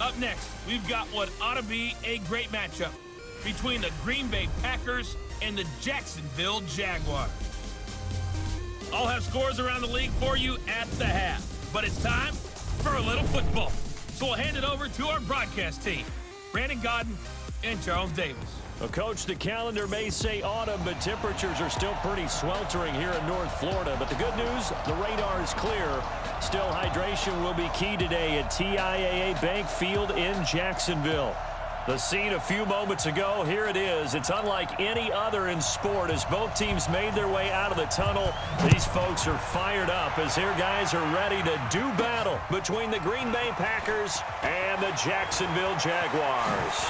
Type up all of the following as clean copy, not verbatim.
Up next, we've got what ought to be a great matchup between the Green Bay Packers and the Jacksonville Jaguars. I'll have scores around the league for you at the half, but it's time for a little football. So we'll hand it over to our broadcast team, Brandon Godden and Charles Davis. Well, Coach, the calendar may say autumn, but temperatures are still pretty sweltering here in North Florida. But the good news, the radar is clear. Still, hydration will be key today at TIAA Bank Field in Jacksonville. The scene a few moments ago, here it is. It's unlike any other in sport as both teams made their way out of the tunnel. These folks are fired up as their guys are ready to do battle between the Green Bay Packers and the Jacksonville Jaguars.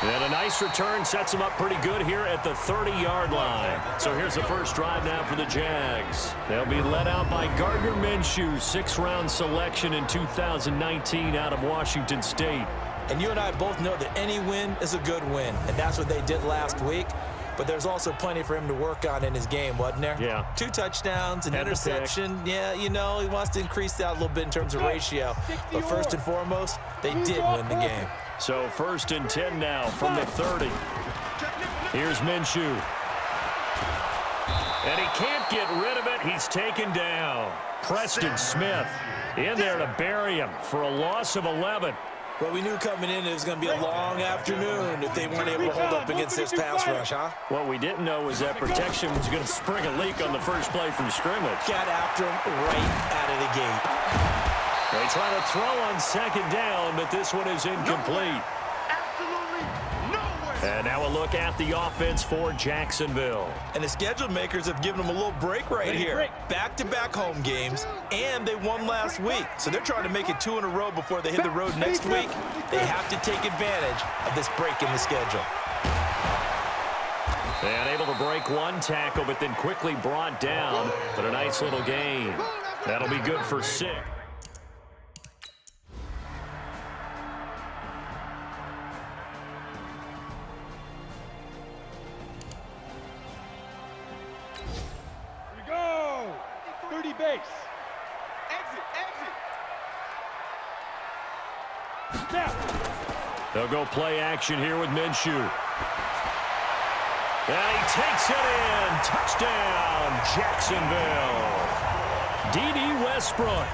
And a nice return sets them up pretty good here at the 30-yard line. So here's the first drive now for the Jags. They'll be led out by Gardner Minshew, sixth-round selection in 2019 out of Washington State. And you and I both know that any win is a good win, and that's what they did last week. But there's also plenty for him to work on in his game, wasn't there? Yeah. 2 touchdowns, an interception. Yeah, you know, he wants to increase that a little bit in terms of ratio. But first and foremost, they did win the game. So 1st and 10 now from the 30. Here's Minshew. And he can't get rid of it. He's taken down. Preston Smith in there to bury him for a loss of 11. Well, we knew coming in it was going to be a long afternoon if they weren't able to hold up against this pass rush, huh? What we didn't know was that protection was going to spring a leak on the first play from scrimmage. Got after him right out of the gate. They try to throw on 2nd down, but this one is incomplete. Absolutely nowhere. And now a look at the offense for Jacksonville. And the schedule makers have given them a little break right here. Back-to-back home games, and they won last week. So they're trying to make it 2 in a row before they hit the road next week. They have to take advantage of this break in the schedule. And able to break one tackle, but then quickly brought down. But a nice little gain. That'll be good for 6. Base. Exit. Snap. They'll go play action here with Minshew. And he takes it in. Touchdown, Jacksonville. D.D. Westbrook,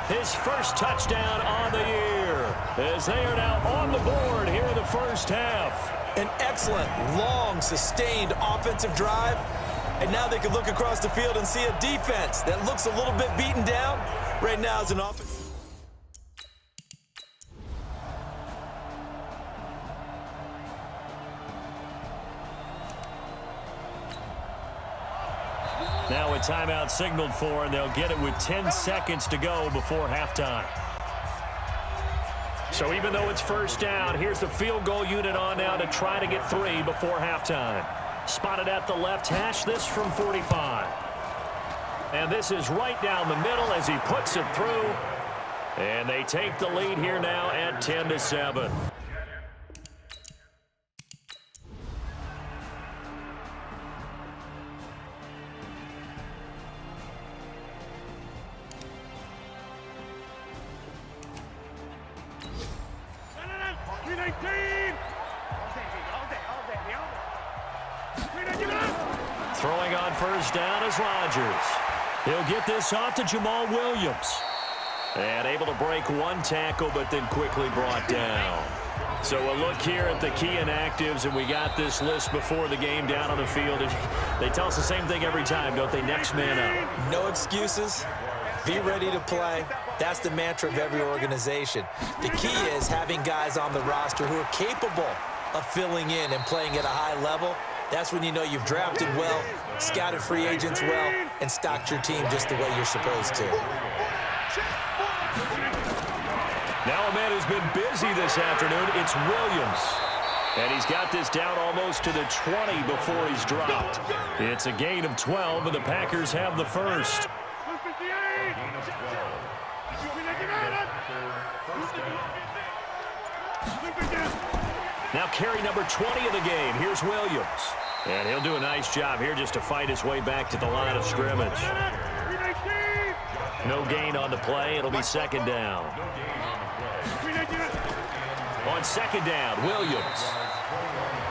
his first touchdown on the year, as they are now on the board here in the first half. An excellent, long, sustained offensive drive. And now they can look across the field and see a defense that looks a little bit beaten down. Right now is an offense. Now a timeout signaled for, and they'll get it with 10 seconds to go before halftime. So even though it's first down, here's the field goal unit on now to try to get 3 before halftime. Spotted at the left hash, this from 45. And this is right down the middle as he puts it through. And they take the lead here now at 10-7. Throwing on first down is Rodgers. He'll get this off to Jamal Williams. And able to break one tackle, but then quickly brought down. So a look here at the key inactives, and we got this list before the game down on the field. And they tell us the same thing every time, don't they? Next man up. No excuses. Be ready to play. That's the mantra of every organization. The key is having guys on the roster who are capable of filling in and playing at a high level. That's when you know you've drafted well, scouted free agents well, and stocked your team just the way you're supposed to. Now a man who's been busy this afternoon, it's Williams. And he's got this down almost to the 20 before he's dropped. It's a gain of 12, and the Packers have the first. Now carry number 20 of the game. Here's Williams. And he'll do a nice job here just to fight his way back to the line of scrimmage. No gain on the play. It'll be second down. On second down, Williams.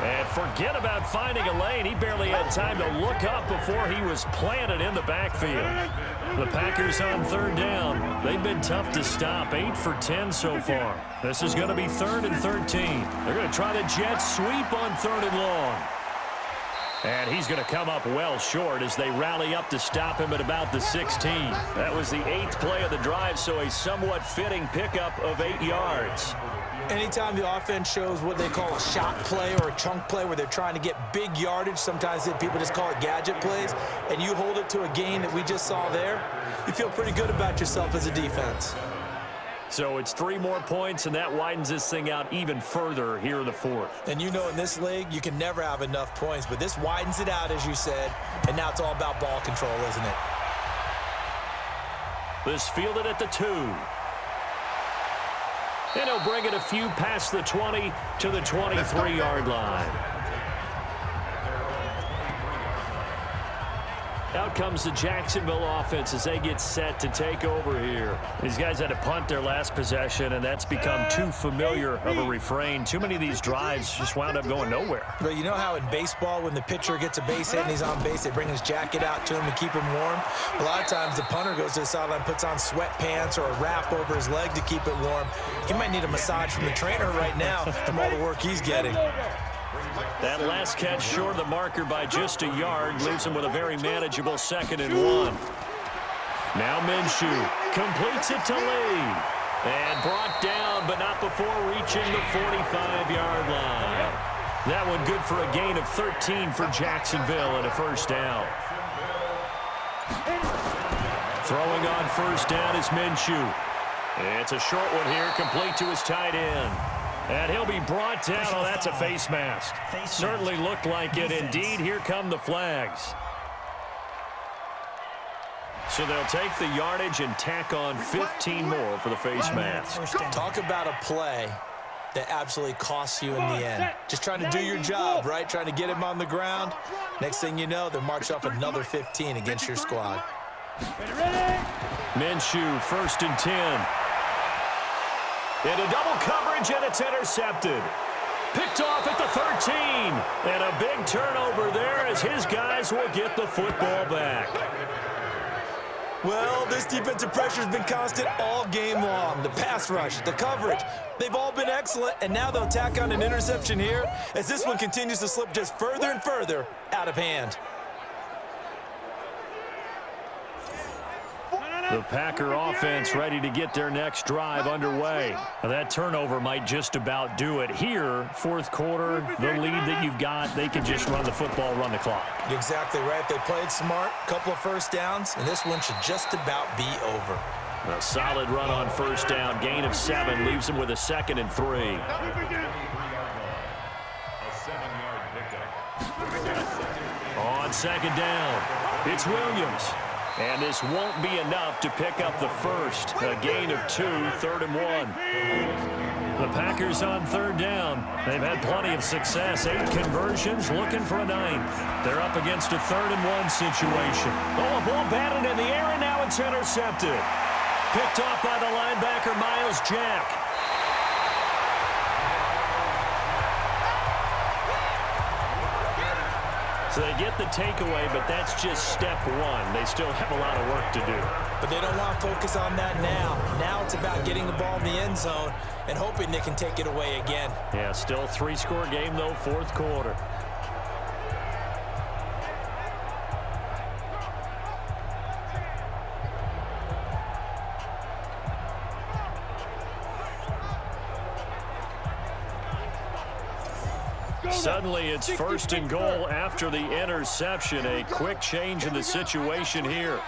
And forget about finding a lane. He barely had time to look up before he was planted in the backfield. The Packers on third down. They've been tough to stop. 8 for 10 so far. This is going to be 3rd and 13. They're going to try the jet sweep on 3rd and long. And he's going to come up well short as they rally up to stop him at about the 16. That was the 8th play of the drive, so a somewhat fitting pickup of 8 yards. Anytime the offense shows what they call a shot play or a chunk play where they're trying to get big yardage, sometimes people just call it gadget plays, and you hold it to a gain that we just saw there, you feel pretty good about yourself as a defense. So it's 3 more points, and that widens this thing out even further here in the 4th. And you know in this league, you can never have enough points, but this widens it out, as you said, and now it's all about ball control, isn't it? This fielded at the 2. And he'll bring it a few past the 20 to the 23-yard line. Out comes the Jacksonville offense as they get set to take over here. These guys had to punt their last possession, and that's become too familiar of a refrain. Too many of these drives just wound up going nowhere. But you know how in baseball, when the pitcher gets a base hit and he's on base, they bring his jacket out to him to keep him warm? A lot of times the punter goes to the sideline, puts on sweatpants or a wrap over his leg to keep it warm. He might need a massage from the trainer right now from all the work he's getting. That last catch short of the marker by just a yard leaves him with a very manageable 2nd and 1. Now Minshew completes it to Lee. And brought down, but not before reaching the 45-yard line. That one good for a gain of 13 for Jacksonville and a 1st down. Throwing on 1st down is Minshew. It's a short one here, complete to his tight end. And he'll be brought down. Oh, that's a face mask. Certainly looked like it. Indeed, here come the flags. So they'll take the yardage and tack on 15 more for the face mask. Talk about a play that absolutely costs you in the end. Just trying to do your job, right? Trying to get him on the ground. Next thing you know, they'll march off another 15 against your squad. Minshew, 1st and 10. Into double coverage, and it's intercepted. Picked off at the 13. And a big turnover there as his guys will get the football back. Well, this defensive pressure has been constant all game long. The pass rush, the coverage, they've all been excellent, and now they'll tack on an interception here as this one continues to slip just further and further out of hand. The Packer offense ready to get their next drive underway. That turnover might just about do it. Here, 4th quarter, the lead that you've got, they can just run the football, run the clock. You're exactly right. They played smart, couple of 1st downs, and this one should just about be over. A solid run on 1st down, gain of 7, leaves them with a 2nd and 3. On 2nd down, it's Williams. And this won't be enough to pick up the 1st. A gain of 2, 3rd and 1. The Packers on 3rd down. They've had plenty of success. 8 conversions, looking for a 9th. They're up against a 3rd and 1 situation. Oh, a ball batted in the air, and now it's intercepted. Picked off by the linebacker, Miles Jack. So they get the takeaway, but that's just step 1. They still have a lot of work to do. But they don't want to focus on that now. Now it's about getting the ball in the end zone and hoping they can take it away again. Yeah, still 3-score game, though, 4th quarter. Suddenly, it's 1st and goal after the interception. A quick change in the situation here.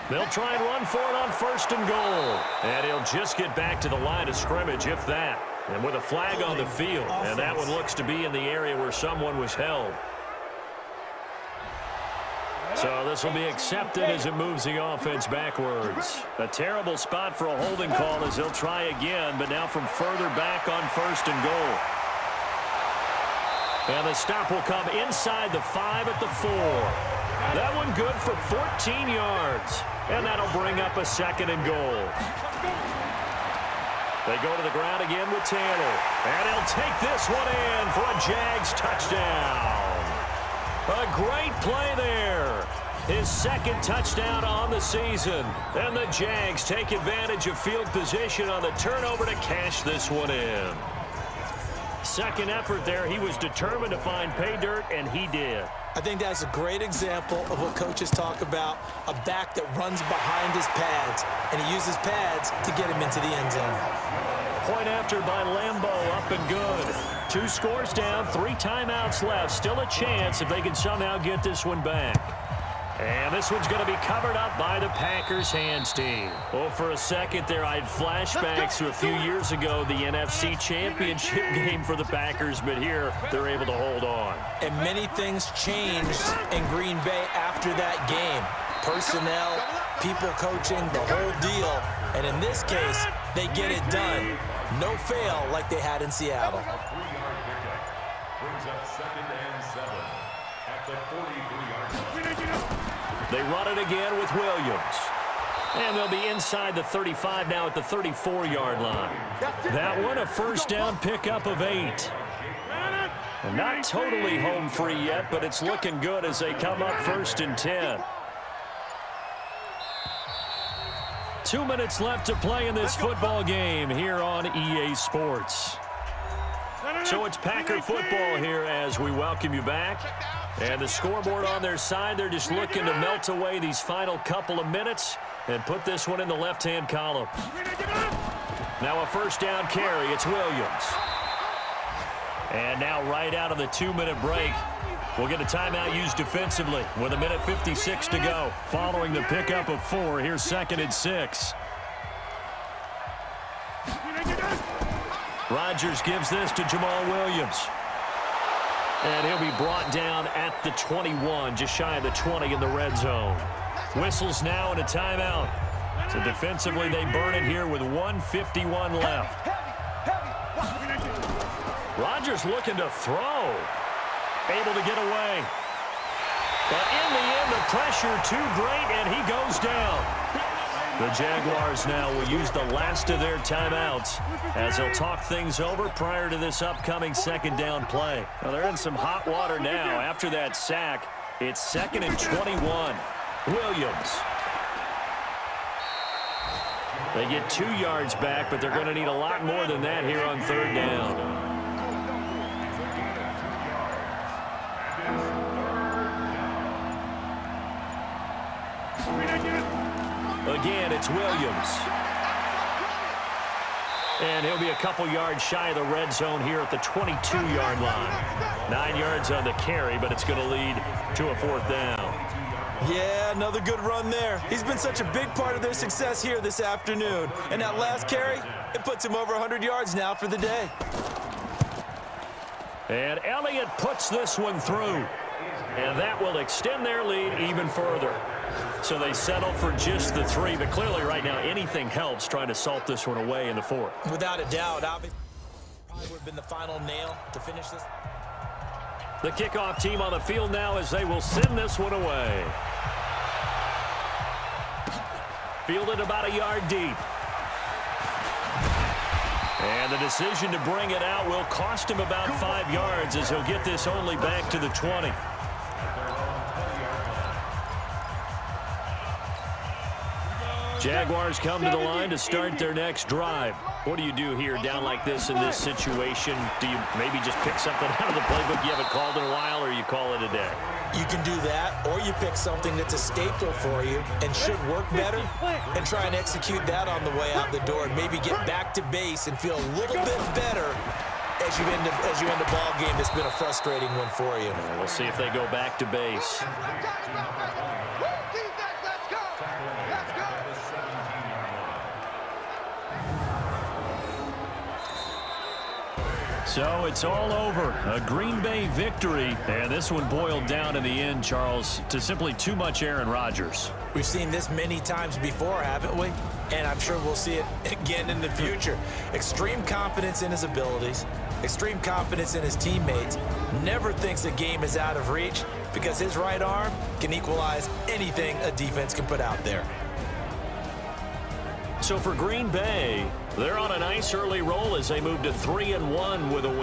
They'll try and run for it on 1st and goal. And he'll just get back to the line of scrimmage, if that. And with a flag on the field. And that one looks to be in the area where someone was held. So this will be accepted as it moves the offense backwards. A terrible spot for a holding call as they'll try again, but now from further back on 1st and goal. And the stop will come inside the 5 at the 4. That one good for 14 yards. And that'll bring up a 2nd and goal. They go to the ground again with Taylor. And he'll take this one in for a Jags touchdown. A great play there. His 2nd touchdown on the season. And the Jags take advantage of field position on the turnover to cash this one in. 2nd effort there. He was determined to find pay dirt, and he did. I think that's a great example of what coaches talk about, a back that runs behind his pads, and he uses pads to get him into the end zone. Point after by Lambeau, up and good. 2 scores down, 3 timeouts left. Still a chance if they can somehow get this one back. And this one's going to be covered up by the Packers hands team. Well, for a second there, I had flashbacks to a few years ago, the NFC Championship game for the Packers, but here they're able to hold on. And many things changed in Green Bay after that game. Personnel, people coaching, the whole deal. And in this case, they get it done. No fail like they had in Seattle. Brings up 2nd and 7 at the 43-yard line. They run it again with Williams. And they'll be inside the 35 now at the 34-yard line. That one, a first down pickup of 8. And not totally home free yet, but it's looking good as they come up 1st and 10. 2 minutes left to play in this football game here on EA Sports. So it's Packer football here as we welcome you back. And the scoreboard on their side, they're just looking to melt away these final couple of minutes and put this one in the left-hand column. Now a first down carry. It's Williams. And now right out of the 2-minute break, we'll get a timeout used defensively with 1:56 to go. Following the pickup of 4, here's 2nd and 6. Rodgers gives this to Jamal Williams. And he'll be brought down at the 21, just shy of the 20 in the red zone. Whistles now and a timeout. So defensively, they burn it here with 1:51 left. Rodgers looking to throw. Able to get away. But in the end, the pressure too great, and he goes down. The Jaguars now will use the last of their timeouts as they'll talk things over prior to this upcoming 2nd down play. Now they're in some hot water now. After that sack, it's 2nd and 21. Williams. They get 2 yards back, but they're going to need a lot more than that here on 3rd down. Again, it's Williams. And he'll be a couple yards shy of the red zone here at the 22-yard line. 9 yards on the carry, but it's going to lead to a 4th down. Yeah, another good run there. He's been such a big part of their success here this afternoon. And that last carry, it puts him over 100 yards now for the day. And Elliott puts this one through. And that will extend their lead even further. So they settle for just the 3, but clearly right now anything helps trying to salt this one away in the 4th. Without a doubt, obviously, probably would have been the final nail to finish this. The kickoff team on the field now as they will send this one away. Fielded about a yard deep. And the decision to bring it out will cost him about 5 yards as he'll get this only back to the 20. Jaguars come to the line to start their next drive. What do you do here down like this in this situation? Do you maybe just pick something out of the playbook you haven't called in a while, or you call it a day? You can do that, or you pick something that's a staple for you and should work better and try and execute that on the way out the door and maybe get back to base and feel a little bit better as you end a ball game that's been a frustrating one for you. We'll see if they go back to base. So it's all over. A Green Bay victory. And this one boiled down in the end, Charles, to simply too much Aaron Rodgers. We've seen this many times before, haven't we? And I'm sure we'll see it again in the future. Extreme confidence in his abilities. Extreme confidence in his teammates. Never thinks a game is out of reach. because his right arm can equalize anything a defense can put out there. So for Green Bay, they're on a nice early roll as they move to 3-1 with a win.